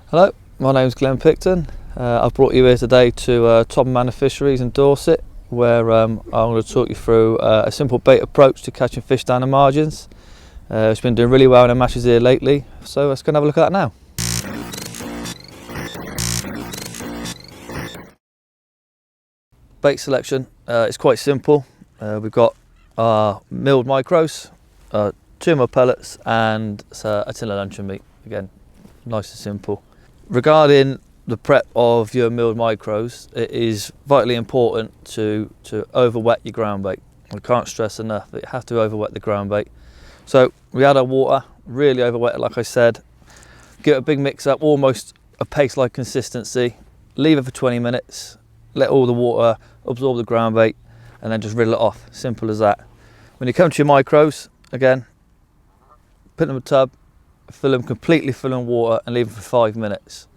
Hello, my name's Glen Picton. I've brought you here today to Todber Manor Fisheries in Dorset, where I'm going to talk you through a simple bait approach to catching fish down the margins. It's been doing really well in the matches here lately, so let's go and have a look at that now. Bait selection is quite simple. We've got our milled micros, 2 more pellets and a tin of luncheon meat. Again, nice and simple. Regarding the prep of your milled micros, it is vitally important to over-wet your ground bait. I can't stress enough that you have to over-wet the ground bait. So we add our water, really over-wet it like I said, give it a big mix up, almost a paste-like consistency, leave it for 20 minutes, let all the water absorb the ground bait and then just riddle it off, simple as that. When you come to your micros, again, put them in a tub, fill them completely full of water and leave them for 5 minutes.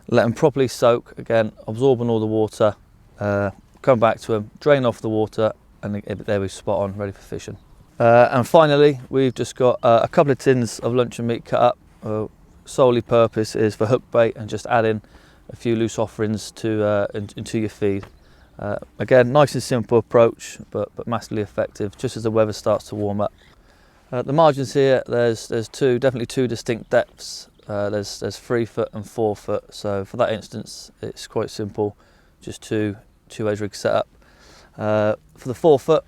Let them properly soak, again, absorbing all the water, come back to them, drain off the water and there we're spot on, ready for fishing. And finally, we've just got a couple of tins of luncheon meat cut up. Solely purpose is for hook bait and just adding a few loose offerings into your feed. Again, nice and simple approach, but massively effective just as the weather starts to warm up. The margins here, there's definitely two distinct depths. There's 3 foot and 4 foot. So for that instance, it's quite simple, just two edge rig setup. For the 4 foot,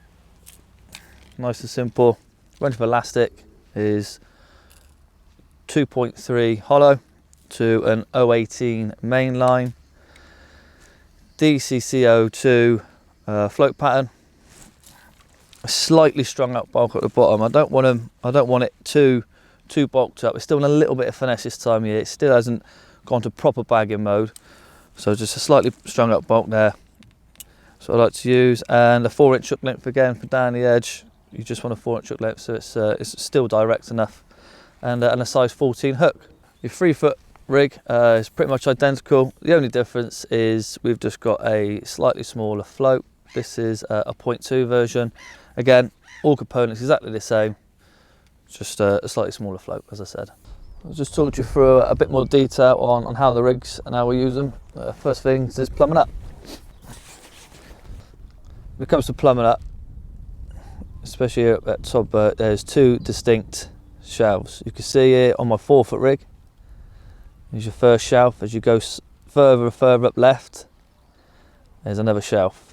nice and simple. Length of elastic is 2.3 hollow to an 018 main line. DCCO2 float pattern. A slightly strung up bulk at the bottom. I don't want it too bulked up. It's still in a little bit of finesse this time of year. It still hasn't gone to proper bagging mode. So just a slightly strung up bulk there. So I like to use, and a 4-inch hook length again for down the edge. You just want a 4-inch hook length so it's still direct enough, and a size 14 hook. Your 3 foot rig is pretty much identical. The only difference is we've just got a slightly smaller float. This is a 0.2 version. Again, all components exactly the same, just a slightly smaller float, as I said. I'll just talk you through a bit more detail on how the rigs and how we use them. First thing is plumbing up. When it comes to plumbing up, especially here at Todber, there's 2 distinct shelves. You can see here on my 4 foot rig, here's your first shelf. As you go further and further up left, there's another shelf.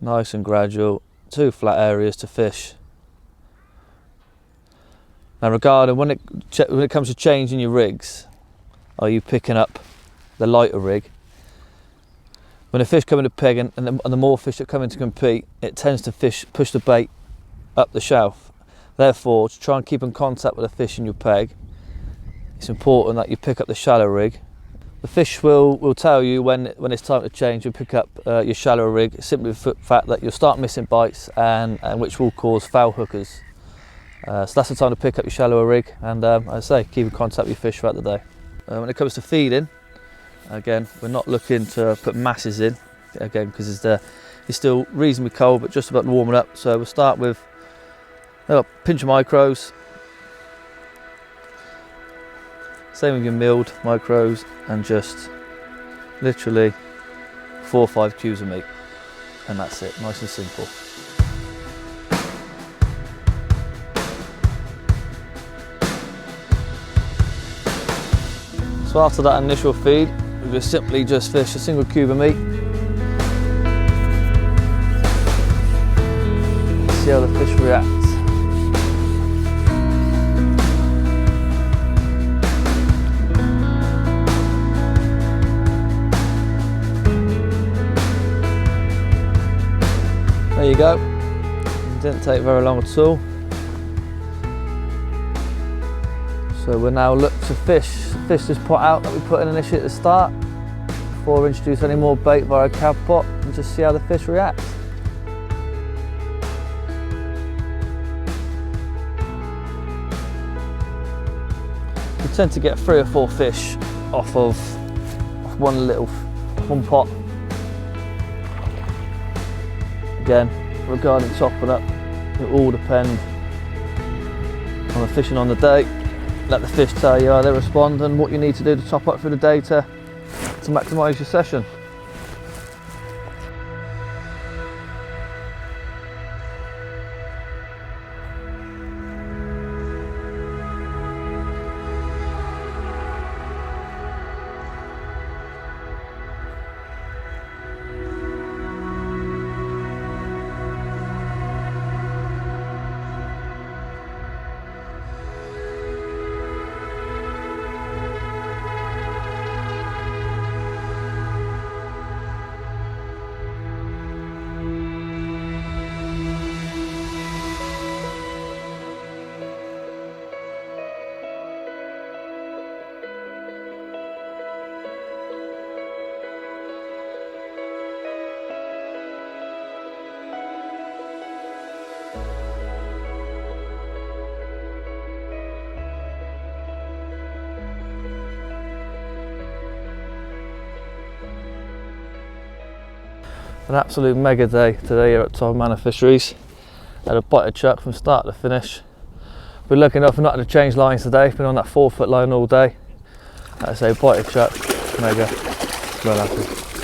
Nice and gradual, 2 flat areas to fish. Now regarding when it comes to changing your rigs, are you picking up the lighter rig? When the fish come into peg and the more fish that come in to compete, it tends to push the bait up the shelf. Therefore, to try and keep in contact with the fish in your peg, it's important that you pick up the shallow rig. The fish will tell you when it's time to change. You pick up your shallow rig simply for the fact that you'll start missing bites and which will cause foul hookers. So that's the time to pick up your shallower rig and, as I say, keep in contact with your fish throughout the day. When it comes to feeding, again, we're not looking to put masses in, again, because it's still reasonably cold, but just about warming up. So we'll start with a pinch of micros. Same with your milled micros, and just literally 4 or 5 cubes of meat, and that's it, nice and simple. So after that initial feed, we just simply fish a single cube of meat. See how the fish reacts. There you go. It didn't take very long at all. So we'll now look to fish this pot out that we put in initially at the start, before we introduce any more bait via a cab pot, and just see how the fish react. We tend to get 3 or 4 fish off of one pot. Again, regarding chopping up, it all depends on the fishing on the day. Let the fish tell you how they respond and what you need to do to top up through the day to maximise your session. An absolute mega day today here at Todber Manor Fisheries. Had a bite of chuck from start to finish. Been lucky enough not to change lines today, been on that 4 foot line all day. Like I say, bite of chuck, mega, well happy.